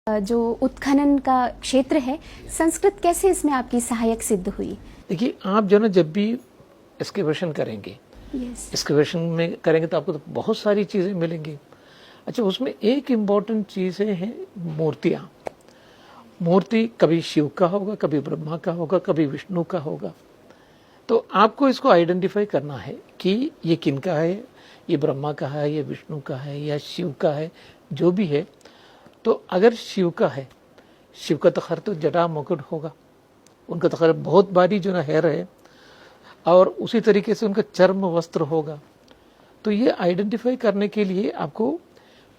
जो उत्खनन का क्षेत्र है, संस्कृत कैसे इसमें आपकी सहायक सिद्ध हुई? देखिए, आप जो ना जब भी एक्सकेवेशन करेंगे, एक्सकेवेशन में करेंगे तो आपको तो बहुत सारी चीज़ें मिलेंगी। अच्छा, उसमें एक इम्पॉर्टेंट चीज़ें हैं मूर्तियाँ। मूर्ति कभी शिव का होगा, कभी ब्रह्मा का होगा, कभी विष्णु का होगा। तो आपको इसको आइडेंटिफाई करना है कि ये किन का है, ये ब्रह्मा का है, ये विष्णु का है या शिव का है, जो भी है। तो अगर शिव का है, शिव का तो खैर तो जटा मुकुट होगा, उनका तो खैर बहुत भारी जो ना हेयर है, और उसी तरीके से उनका चर्म वस्त्र होगा। तो ये आइडेंटिफाई करने के लिए आपको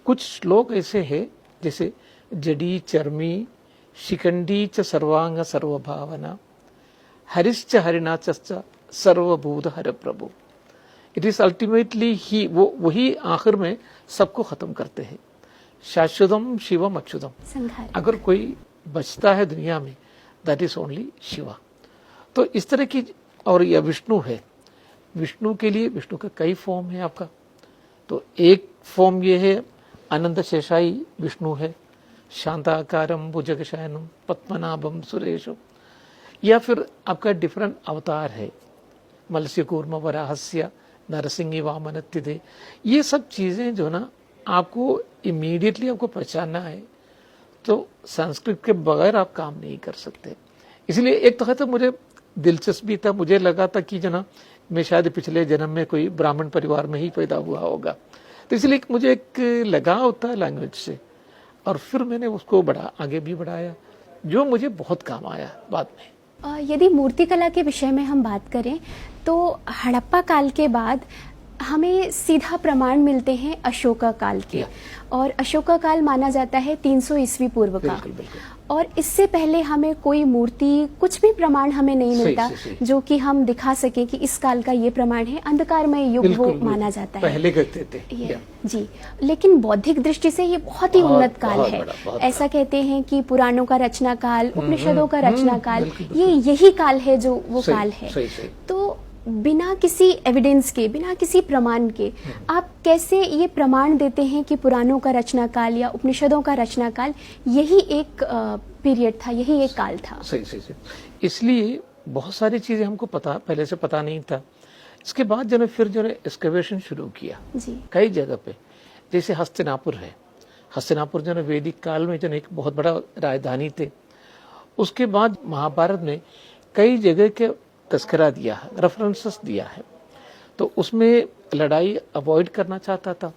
कुछ श्लोक ऐसे हैं, जैसे जडी चर्मी शिखंडी च सर्वांग सर्वभावना हरिश्च हरिनाच सर्वभूत हर प्रभु। इट इज अल्टीमेटली ही वही आखिर में सबको खत्म करते हैं। शाश्वतम शिवम अच्युतम। अगर कोई बचता है दुनिया में, दैट इज ओनली शिवा। तो इस तरह की, और यह विष्णु है। विष्णु के लिए विष्णु का कई फॉर्म है आपका। तो एक फॉर्म ये है, अनंत शेषाई विष्णु है, शांताकारम भुजगशयनम पद्मनाभम सुरेशम। या फिर आपका डिफरेंट अवतार है, मत्स्य कूर्म वराहस्य नरसिंह वामन तिथे। ये सब चीजें जो ना आपको इमीडिएटली आपको पहचानना है, तो संस्कृत के बगैर आप काम नहीं कर सकते। इसलिए एक तो मुझे दिलचस्पी था, मुझे लगा था कि जना मैं शायद पिछले जन्म में कोई ब्राह्मण परिवार में ही पैदा हुआ होगा, तो इसलिए मुझे एक लगाव था लैंग्वेज से, और फिर मैंने उसको आगे भी बढ़ाया, जो मुझे बहुत काम आया बाद में। यदि मूर्तिकला के विषय में हम बात करें तो हड़प्पा काल के बाद हमें सीधा प्रमाण मिलते हैं अशोका काल के, और अशोका काल माना जाता है 300 ईस्वी पूर्व का। और इससे पहले हमें कोई मूर्ति, कुछ भी प्रमाण हमें नहीं मिलता जो कि हम दिखा सके कि इस काल का ये प्रमाण है। अंधकारमय युग वो माना जाता है पहले कहते थे जी। लेकिन बौद्धिक दृष्टि से ये बहुत ही उन्नत काल है। ऐसा कहते हैं कि पुराणों का रचना काल, उपनिषदों का रचना काल, ये यही काल है जो वो काल है। तो बिना किसी एविडेंस के, बिना किसी प्रमाण के आप कैसे ये प्रमाण देते हैं कि पुराणों का रचना काल या उपनिषदों का रचना काल यही एक पीरियड था, यही एक काल था? सही। इसलिए बहुत सारी चीजें हमको पहले से पता नहीं था। इसके बाद जो फिर जो एक्सकवेशन शुरू किया जी, कई जगह पे, जैसे हस्तिनापुर है। हस्तिनापुर जो वैदिक काल में जो एक बहुत बड़ा राजधानी थे। उसके बाद महाभारत में कई जगह के तस्करा दिया है, रेफरेंसेस दिया है। तो उसमें लड़ाई अवॉइड करना चाहता था,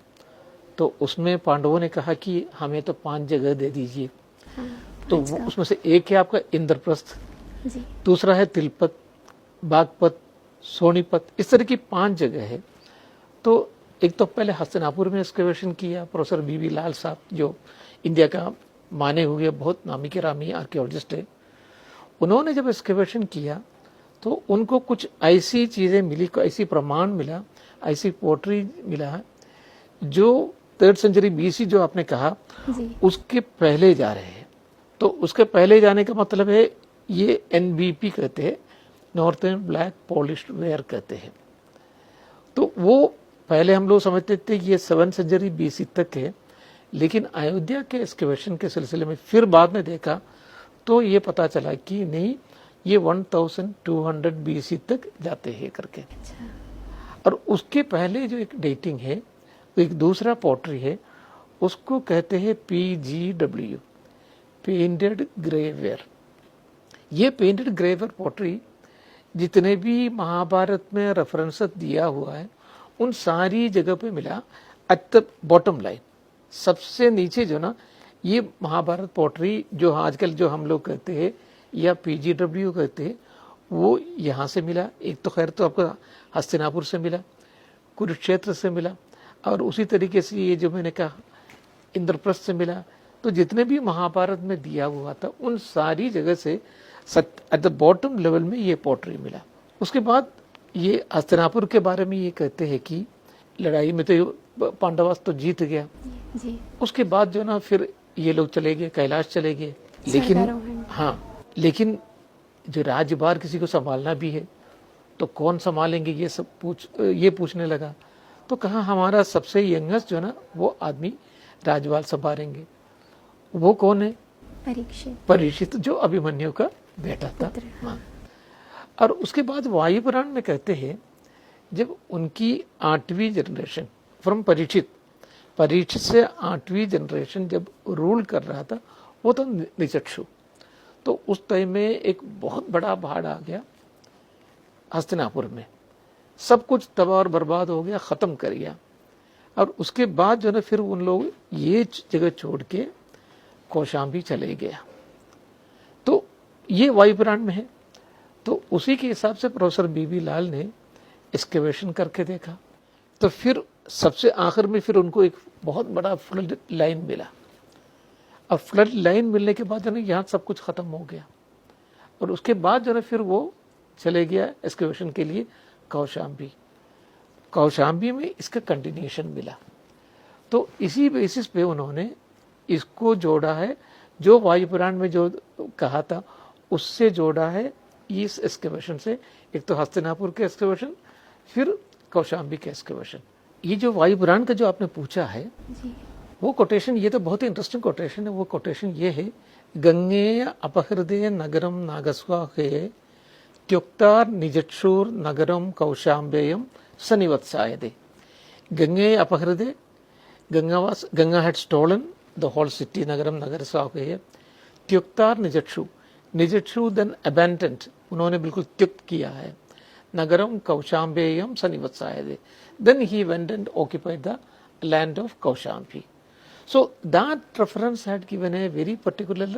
तो उसमें पांडवों ने कहा कि हमें तो 5 जगह दे दीजिए। तो अच्छा। उसमें से एक है आपका इंद्रप्रस्थ, दूसरा है तिलपत, बागपत, सोनीपत, इस तरह की 5 जगह है। तो एक तो पहले हस्तिनापुर में एक्सकवेशन किया प्रोफेसर बीवी लाल साहब, जो इंडिया का माने हुए बहुत नामी के रामी आर्कियोलॉजिस्ट है। उन्होंने जब एक्सकवेशन किया तो उनको कुछ ऐसी चीजें मिली, ऐसी प्रमाण मिला, ऐसी पोट्री मिला जो 3rd सेंचुरी BC जो आपने कहा उसके पहले जा रहे हैं। तो उसके पहले जाने का मतलब है ये NBP कहते हैं, नॉर्थर्न ब्लैक पॉलिश्ड वेयर कहते हैं। तो वो पहले हम लोग समझते थे कि ये 7th सेंचुरी BC तक है, लेकिन अयोध्या के एक्सकवेशन के सिलसिले में फिर बाद में देखा तो ये पता चला कि नहीं, ये 1200 BC तक जाते हैं करके। अच्छा। और उसके पहले जो एक डेटिंग है, एक दूसरा पोट्री है, उसको कहते हैं PGW, पेंटेड ग्रेवेयर। ये पेंटेड ग्रेवेयर पोट्री जितने भी महाभारत में रेफरेंस दिया हुआ है उन सारी जगह पे मिला। एट द बॉटम लाइन, सबसे नीचे जो ना ये महाभारत पोट्री जो आजकल जो हम लोग कहते हैं या PGW कहते हैं, वो यहाँ से मिला। एक तो खैर तो आपको हस्तिनापुर से मिला, कुरुक्षेत्र से मिला, और उसी तरीके से ये जो मैंने कहा इंद्रप्रस्थ से मिला। तो जितने भी महाभारत में दिया हुआ था उन सारी जगह से एट द बॉटम लेवल में ये पोट्री मिला। उसके बाद ये हस्तिनापुर के बारे में ये कहते हैं कि लड़ाई में तो पांडवास तो जीत गया जी। उसके बाद जो ना फिर ये लोग चले गए, कैलाश चले गए। लेकिन जो राज्यभार किसी को संभालना भी है तो कौन संभालेंगे, ये पूछने लगा। तो कहा हमारा सबसे यंगेस्ट जो ना वो आदमी राजपाल संभालेंगे। वो कौन है? परीक्षित। परीक्षित जो अभिमन्यु का बेटा था। हाँ। और उसके बाद वायु पुराण में कहते हैं जब उनकी 8वीं जनरेशन फ्रॉम परीक्षित से 8वीं जनरेशन जब रूल कर रहा था वो तो निचक्षु, तो उस टाइम में एक बहुत बड़ा बाढ़ आ गया हस्तिनापुर में, सब कुछ तबाह और बर्बाद हो गया, खत्म कर गया। और उसके बाद जो है फिर उन लोग ये जगह छोड़ के कौशाम्बी चले गया। तो ये वायुपुराण में है। तो उसी के हिसाब से प्रोफेसर बीबी लाल ने एक्सकेवेशन करके देखा, तो फिर सबसे आखिर में फिर उनको एक बहुत बड़ा फ्लड लाइन मिला। अब फ्लड लाइन मिलने के बाद जो है यहाँ सब कुछ खत्म हो गया, और उसके बाद जो है फिर वो चले गया एक्सकेवेशन के लिए कौशाम्बी। कौशाम्बी में इसका कंटिन्यूएशन मिला। तो इसी बेसिस पे उन्होंने इसको जोड़ा है, जो वायुपुराण में जो कहा था उससे जोड़ा है इस एक्सकेवेशन से। एक तो हस्तिनापुर के एक्सकेवेशन, फिर कौशाम्बी के एक्सकेवेशन। ये जो वायुपुराण का जो आपने पूछा है जी। वो कोटेशन, ये तो बहुत ही इंटरेस्टिंग कोटेशन है। वो कोटेशन ये है, गंगे अपहृदय नगरम नागस्वाहे त्युक्तार निजक्षुर नगरम कौशाम्बेयम सनिवत्सायदे। गंगे अपहृदय, Ganga had stolen the whole city, Nagaram Nagaraswahe, त्युक्तार निजक्षु देन अबैंडन्ड, उन्होंने बिल्कुल त्युक्त किया है। नगरम कौशाम्बेयम सनिवत्सायदे, then he went and occupied the land of Kaushambi. So that reference had given a very particular,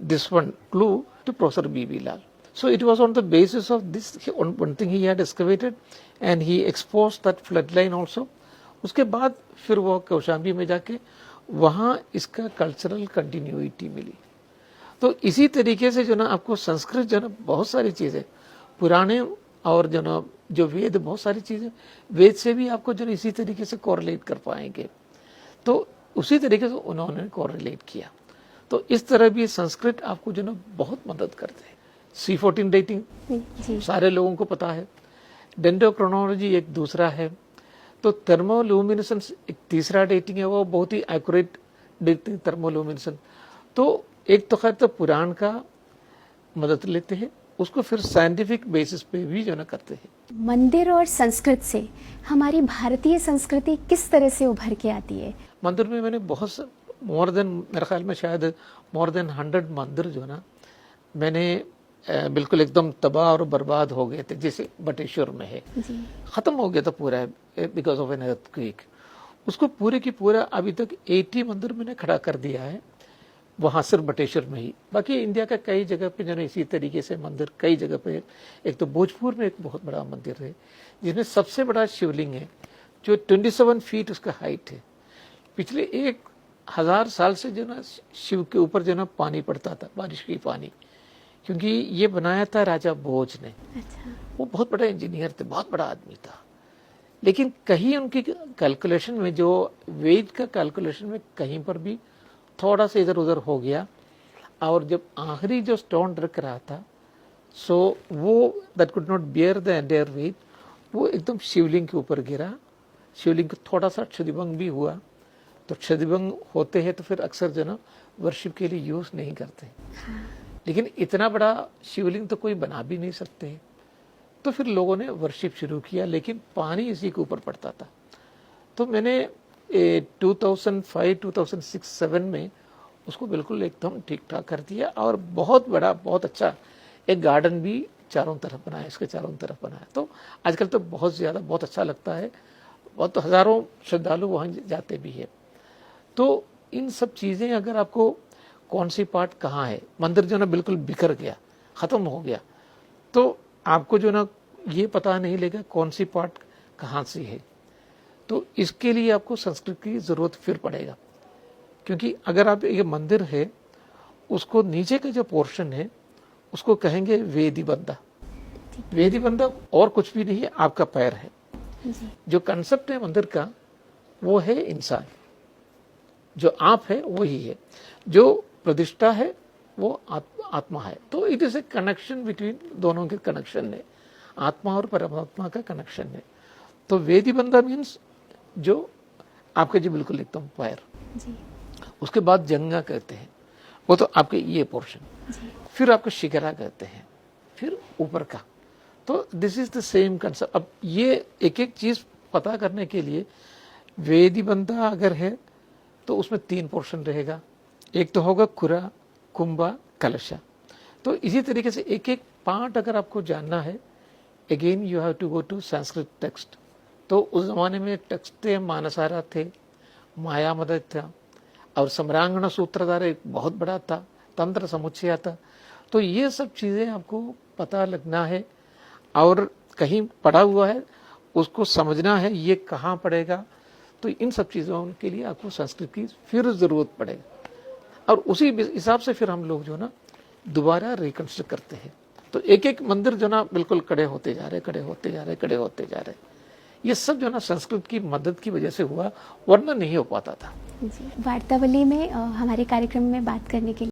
this one clue to Professor B.B. Lal. So it was on the basis of this, one thing he had excavated and he exposed that flood line also. उसके बाद फिर वो कौशाम्बी में जाके वहाँ इसका cultural continuity मिली। तो इसी तरीके से जो ना आपको संस्कृत जो ना बहुत सारी चीज़ें पुराने और जो ना जो वेद, बहुत सारी चीज़ें वेद से भी आपको जो इसी तरीके से कोरिलेट कर पाएंगे। तो उसी तरीके से उन्होंने कोरिलेट किया। तो इस तरह भी संस्कृत आपको जो ना बहुत मदद करते हैं। C14 डेटिंग सारे लोगों को पता है, डेंड्रोक्रोनोलॉजी एक दूसरा है, तो थर्मोल्यूमिनेसेंस एक तीसरा डेटिंग है, वो बहुत ही एक्यूरेट डेटिंग थर्मोल्यूमिनेसेंस। तो एक तो खैर तो पुराण का मदद लेते हैं, उसको फिर साइंटिफिक बेसिस पे भी जो ना करते हैं। मंदिर और संस्कृत से हमारी भारतीय संस्कृति किस तरह से उभर के आती है? मंदिर में मैंने बहुत मोर देन, मेरे ख्याल में शायद मोर देन 100 मंदिर जो ना मैंने बिल्कुल एकदम तबाह और बर्बाद हो गए थे, जैसे बटेश्वर में है, खत्म हो गया था पूरा बिकॉज ऑफ एन अर्थक्वेक। उसको पूरे की पूरा अभी तक 80 मंदिर मैंने खड़ा कर दिया है, वहाँ सिर्फ बटेश्वर में ही। बाकी इंडिया का कई जगह पे जो है इसी तरीके से मंदिर कई जगह पे, एक तो भोजपुर में एक बहुत बड़ा मंदिर है जिसमें सबसे बड़ा शिवलिंग है जो 27 फीट उसका हाइट है। पिछले 1000 साल से जो ना शिव के ऊपर जो ना पानी पड़ता था, बारिश की पानी, क्योंकि ये बनाया था राजा भोज ने। अच्छा। वो बहुत बड़ा इंजीनियर थे, बहुत बड़ा आदमी था, लेकिन कहीं उनकी कैलकुलेशन में, जो वेद का कैलकुलेशन में कहीं पर भी थोड़ा सा इधर उधर हो गया, और जब आखिरी जो स्टोन रख रहा था, सो वो that could not bear the entire weight, वो एकदम शिवलिंग के ऊपर गिरा। शिवलिंग को थोड़ा सा क्षतिभंग भी हुआ। तो क्षतिभंग होते हैं तो फिर अक्सर जो ना वर्शिप के लिए यूज नहीं करते। लेकिन इतना बड़ा शिवलिंग तो कोई बना भी नहीं सकते, तो फिर लोगों ने वर्शिप शुरू किया, लेकिन पानी इसी के ऊपर पड़ता था। तो मैंने 2005, 2006-07 में उसको बिल्कुल एकदम ठीक ठाक कर दिया, और बहुत बड़ा, बहुत अच्छा एक गार्डन भी चारों तरफ बनाया, इसके चारों तरफ बनाया। तो आजकल तो बहुत ज़्यादा, बहुत अच्छा लगता है, बहुत हज़ारों श्रद्धालु वहाँ जाते भी है। तो इन सब चीज़ें, अगर आपको कौन सी पार्ट कहाँ है, मंदिर जो ना बिल्कुल बिखर गया, ख़त्म हो गया, तो आपको जो ना ये पता नहीं लगेगा कौन सी पार्ट कहाँ से है। तो इसके लिए आपको संस्कृत की ज़रूरत फिर पड़ेगा, क्योंकि अगर आप ये मंदिर है उसको नीचे का जो पोर्शन है उसको कहेंगे वेदी बंदा। वेदी बंदा और कुछ भी नहीं है, आपका पैर है। जो कंसेप्ट है मंदिर का वो है इंसान, जो आप है वही है, जो प्रतिष्ठा है वो आत्मा है। तो it is a connection between, दोनों के कनेक्शन है, आत्मा और परमात्मा का कनेक्शन है। तो वेदी बंदा मीन्स जो आपके जो बिल्कुल एकदम पैर। उसके बाद जंगा कहते हैं, वो तो आपके ये पोर्शन, फिर आपको शिखरा कहते हैं, फिर ऊपर का। तो this is the same concept. अब ये एक एक चीज पता करने के लिए वेदी बंधा अगर है तो उसमें 3 पोर्शन रहेगा, एक तो होगा खुरा, कुंभा, कलशा। तो इसी तरीके से एक एक पार्ट अगर आपको जानना है, again you have to go to Sanskrit text. तो उस जमाने में टेक्स्ट थे, मानसारा थे, माया मदद था, और सम्रांगण सूत्रधार एक बहुत बड़ा था, तंत्र समुच्चय था। तो ये सब चीजें आपको पता लगना है, और कहीं पढ़ा हुआ है उसको समझना है, ये कहाँ पड़ेगा। तो इन सब चीज़ों के लिए आपको संस्कृत की फिर ज़रूरत पड़ेगा, और उसी हिसाब से फिर हम लोग जो ना दोबारा रिकंस्ट्रक्ट करते हैं। तो एक एक मंदिर जो ना बिल्कुल खड़े होते जा रहे, खड़े होते जा रहे, खड़े होते जा रहे। ये सब जो ना संस्कृत की मदद की वजह से हुआ, वरना नहीं हो पाता था। जी, वार्तावली में हमारे कार्यक्रम में बात करने के लिए